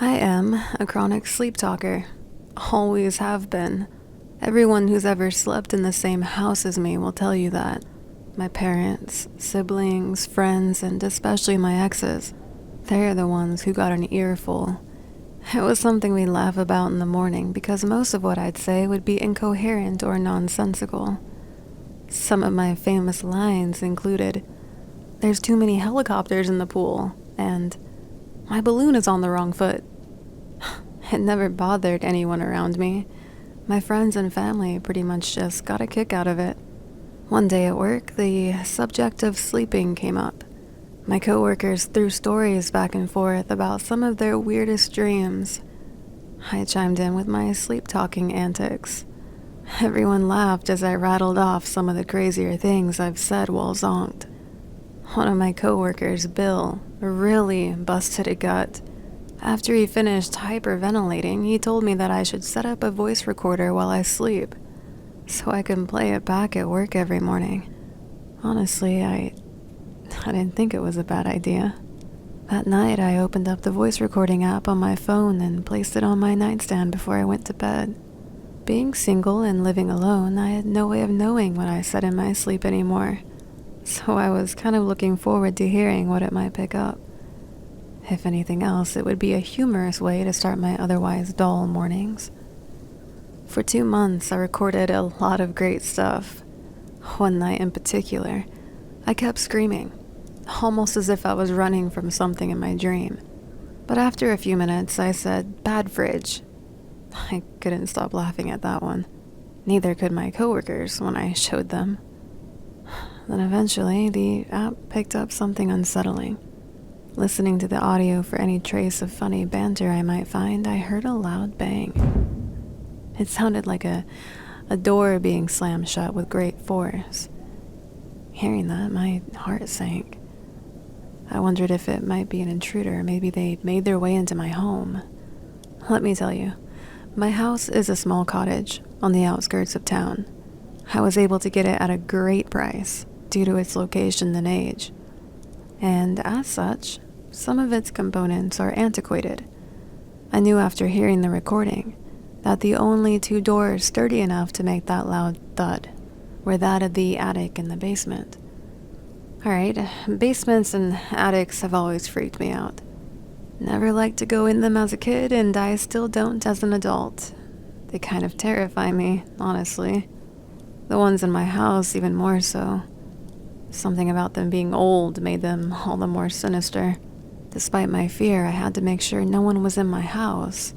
I am a chronic sleep talker. Always have been. Everyone who's ever slept in the same house as me will tell you that. My parents, siblings, friends, and especially my exes. They're the ones who got an earful. It was something we laugh about in the morning because most of what I'd say would be incoherent or nonsensical. Some of my famous lines included, "There's too many helicopters in the pool," and "My balloon is on the wrong foot." It never bothered anyone around me. My friends and family pretty much just got a kick out of it. One day at work, the subject of sleeping came up. My coworkers threw stories back and forth about some of their weirdest dreams. I chimed in with my sleep-talking antics. Everyone laughed as I rattled off some of the crazier things I've said while zonked. One of my coworkers, Bill, really busted a gut. After he finished hyperventilating, he told me that I should set up a voice recorder while I sleep, so I can play it back at work every morning. Honestly, I didn't think it was a bad idea. That night, I opened up the voice recording app on my phone and placed it on my nightstand before I went to bed. Being single and living alone, I had no way of knowing what I said in my sleep anymore, so I was kind of looking forward to hearing what it might pick up. If anything else, it would be a humorous way to start my otherwise dull mornings. For 2 months, I recorded a lot of great stuff. One night in particular, I kept screaming, almost as if I was running from something in my dream. But after a few minutes, I said, "Bad fridge." I couldn't stop laughing at that one. Neither could my coworkers when I showed them. Then eventually, the app picked up something unsettling. Listening to the audio for any trace of funny banter I might find, I heard a loud bang. It sounded like a door being slammed shut with great force. Hearing that, my heart sank. I wondered if it might be an intruder. Maybe they'd made their way into my home. Let me tell you, my house is a small cottage on the outskirts of town. I was able to get it at a great price due to its location and age. And as such, some of its components are antiquated. I knew after hearing the recording that the only 2 doors sturdy enough to make that loud thud were that of the attic and the basement. Alright, basements and attics have always freaked me out. Never liked to go in them as a kid, and I still don't as an adult. They kind of terrify me, honestly. The ones in my house even more so. Something about them being old made them all the more sinister. Despite my fear, I had to make sure no one was in my house.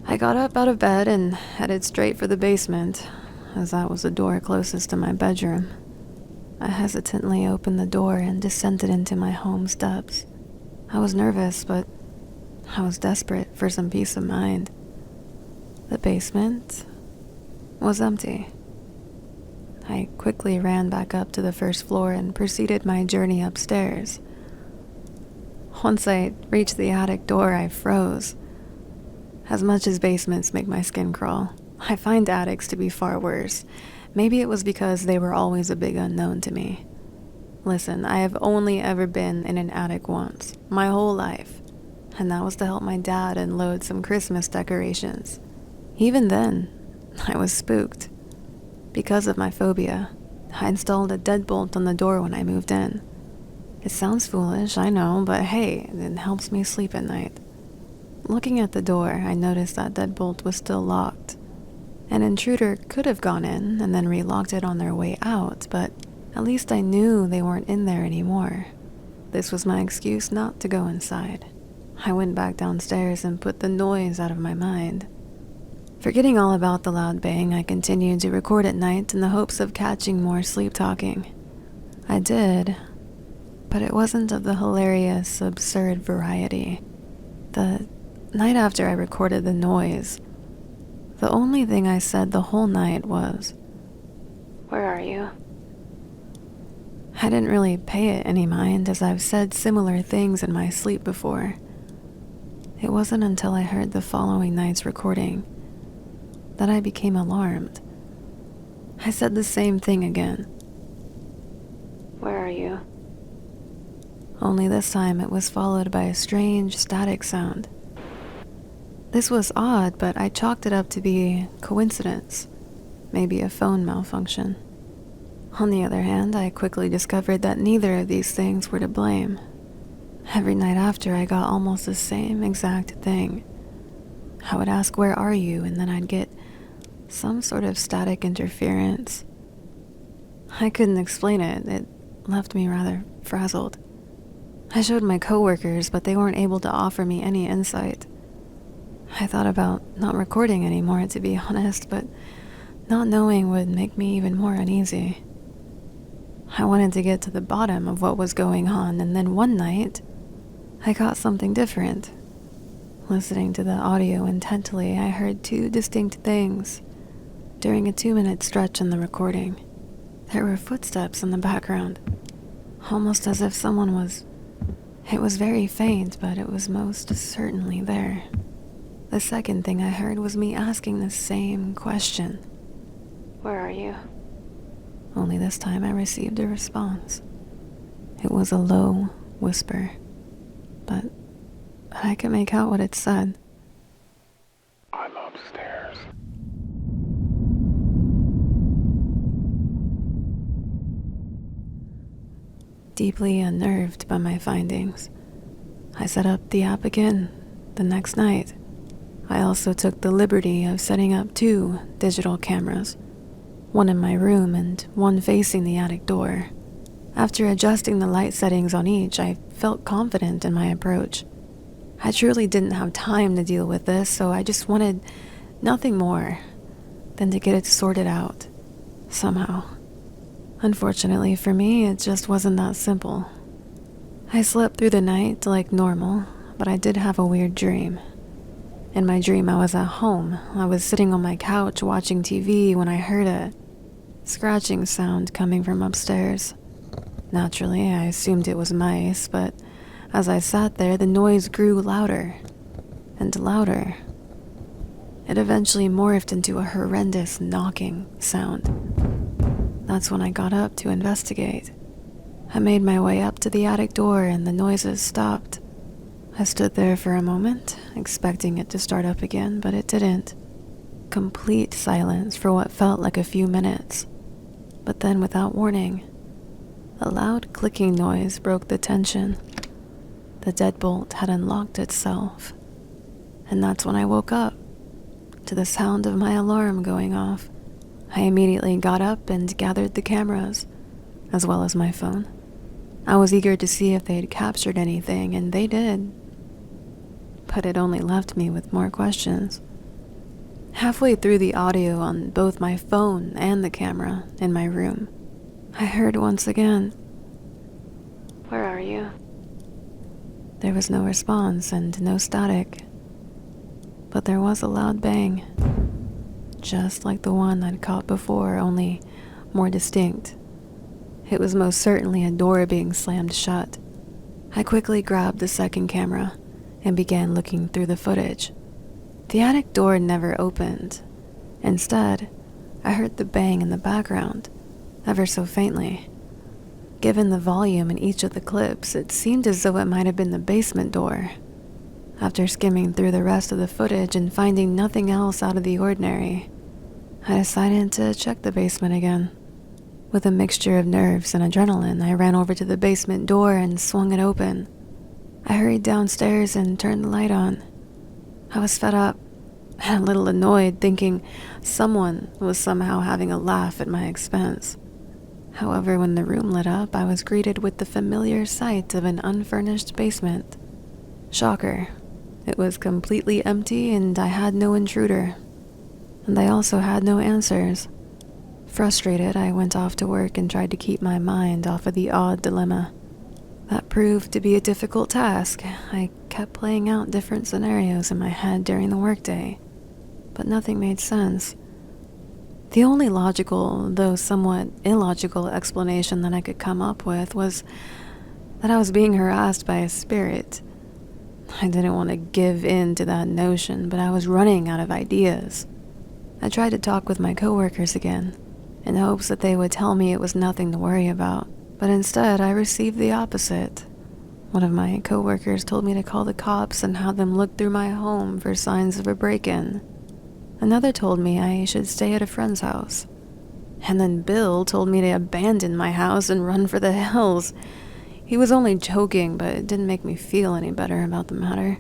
I got up out of bed and headed straight for the basement, as that was the door closest to my bedroom. I hesitantly opened the door and descended into my home steps. I was nervous, but I was desperate for some peace of mind. The basement was empty. I quickly ran back up to the first floor and proceeded my journey upstairs. Once I reached the attic door, I froze. As much as basements make my skin crawl, I find attics to be far worse. Maybe it was because they were always a big unknown to me. Listen, I have only ever been in an attic once, my whole life, and that was to help my dad unload some Christmas decorations. Even then, I was spooked. Because of my phobia, I installed a deadbolt on the door when I moved in. It sounds foolish, I know, but hey, it helps me sleep at night. Looking at the door, I noticed that deadbolt was still locked. An intruder could have gone in and then relocked it on their way out, but at least I knew they weren't in there anymore. This was my excuse not to go inside. I went back downstairs and put the noise out of my mind. Forgetting all about the loud bang, I continued to record at night in the hopes of catching more sleep talking. I did, but it wasn't of the hilarious, absurd variety. The night after I recorded the noise, the only thing I said the whole night was, "Where are you?" I didn't really pay it any mind, as I've said similar things in my sleep before. It wasn't until I heard the following night's recording that I became alarmed. I said the same thing again. "Where are you?" Only this time it was followed by a strange static sound. This was odd, but I chalked it up to be coincidence, maybe a phone malfunction. On the other hand, I quickly discovered that neither of these things were to blame. Every night after, I got almost the same exact thing. I would ask, "Where are you?" and then I'd get some sort of static interference. I couldn't explain it. It left me rather frazzled. I showed my coworkers, but they weren't able to offer me any insight. I thought about not recording anymore, to be honest, but not knowing would make me even more uneasy. I wanted to get to the bottom of what was going on, and then one night, I got something different. Listening to the audio intently, I heard two distinct things during a 2-minute stretch in the recording. There were footsteps in the background, almost as if someone was... It was very faint, but it was most certainly there. The second thing I heard was me asking the same question. "Where are you?" Only this time I received a response. It was a low whisper, but I could make out what it said. "I'm upstairs." Deeply unnerved by my findings, I set up the app again the next night. I also took the liberty of setting up 2 digital cameras, one in my room and one facing the attic door. After adjusting the light settings on each, I felt confident in my approach. I truly didn't have time to deal with this, so I just wanted nothing more than to get it sorted out, somehow. Unfortunately for me, it just wasn't that simple. I slept through the night like normal, but I did have a weird dream. In my dream, I was at home. I was sitting on my couch watching TV when I heard a scratching sound coming from upstairs. Naturally, I assumed it was mice, but as I sat there, the noise grew louder and louder. It eventually morphed into a horrendous knocking sound. That's when I got up to investigate. I made my way up to the attic door and the noises stopped. I stood there for a moment, expecting it to start up again, but it didn't. Complete silence for what felt like a few minutes. But then, without warning, a loud clicking noise broke the tension. The deadbolt had unlocked itself. And that's when I woke up, to the sound of my alarm going off. I immediately got up and gathered the cameras, as well as my phone. I was eager to see if they had captured anything, and they did. But it only left me with more questions. Halfway through the audio on both my phone and the camera in my room, I heard once again, "Where are you?" There was no response and no static, but there was a loud bang, just like the one I'd caught before, only more distinct. It was most certainly a door being slammed shut. I quickly grabbed the second camera and began looking through the footage. The attic door never opened. Instead, I heard the bang in the background, ever so faintly. Given the volume in each of the clips, it seemed as though it might have been the basement door. After skimming through the rest of the footage and finding nothing else out of the ordinary, I decided to check the basement again. With a mixture of nerves and adrenaline, I ran over to the basement door and swung it open. I hurried downstairs and turned the light on. I was fed up and a little annoyed, thinking someone was somehow having a laugh at my expense. However, when the room lit up, I was greeted with the familiar sight of an unfurnished basement. Shocker. It was completely empty and I had no intruder. And I also had no answers. Frustrated, I went off to work and tried to keep my mind off of the odd dilemma. That proved to be a difficult task. I kept playing out different scenarios in my head during the workday, but nothing made sense. The only logical, though somewhat illogical explanation that I could come up with was that I was being harassed by a spirit. I didn't want to give in to that notion, but I was running out of ideas. I tried to talk with my coworkers again, in hopes that they would tell me it was nothing to worry about, but instead I received the opposite. One of my coworkers told me to call the cops and have them look through my home for signs of a break-in. Another told me I should stay at a friend's house. And then Bill told me to abandon my house and run for the hills. He was only joking, but it didn't make me feel any better about the matter.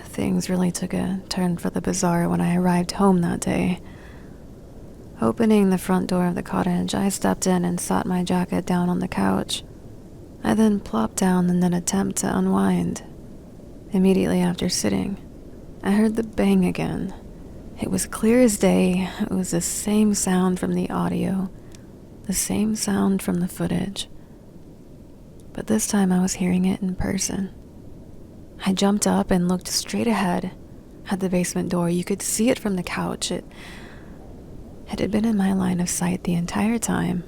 Things really took a turn for the bizarre when I arrived home that day. Opening the front door of the cottage, I stepped in and sat my jacket down on the couch. I then plopped down in an attempt to unwind. Immediately after sitting, I heard the bang again. It was clear as day. It was the same sound from the audio, the same sound from the footage. But this time I was hearing it in person. I jumped up and looked straight ahead at the basement door. You could see it from the couch. It had been in my line of sight the entire time.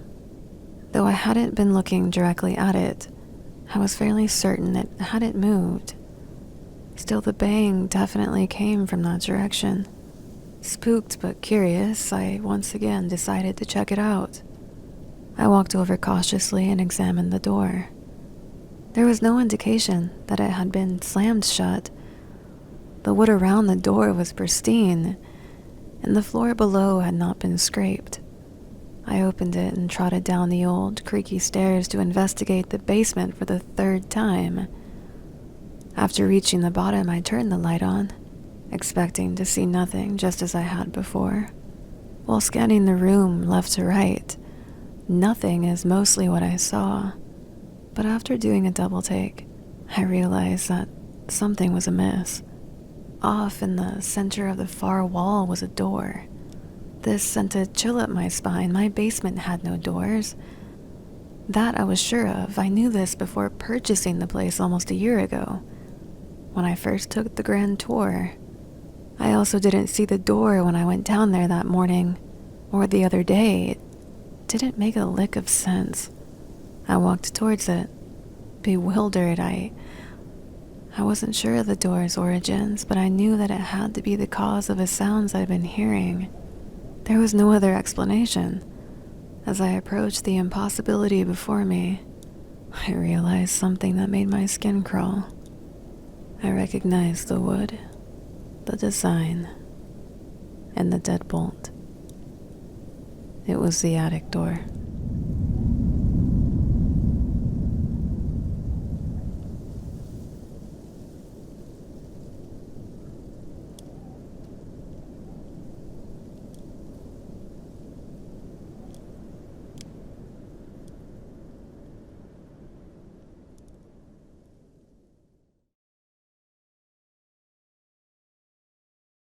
Though I hadn't been looking directly at it, I was fairly certain it hadn't moved. Still, the bang definitely came from that direction. Spooked but curious, I once again decided to check it out. I walked over cautiously and examined the door. There was no indication that it had been slammed shut. The wood around the door was pristine, and the floor below had not been scraped. I opened it and trotted down the old, creaky stairs to investigate the basement for the third time. After reaching the bottom, I turned the light on, expecting to see nothing just as I had before. While scanning the room left to right, nothing is mostly what I saw. But after doing a double take, I realized that something was amiss. Off in the center of the far wall was a door. This sent a chill up my spine. My basement had no doors. That I was sure of. I knew this before purchasing the place almost a year ago, when I first took the grand tour. I also didn't see the door when I went down there that morning, or the other day. It didn't make a lick of sense. I walked towards it, bewildered. I wasn't sure of the door's origins, but I knew that it had to be the cause of the sounds I'd been hearing. There was no other explanation. As I approached the impossibility before me, I realized something that made my skin crawl. I recognized the wood, the design, and the deadbolt. It was the attic door.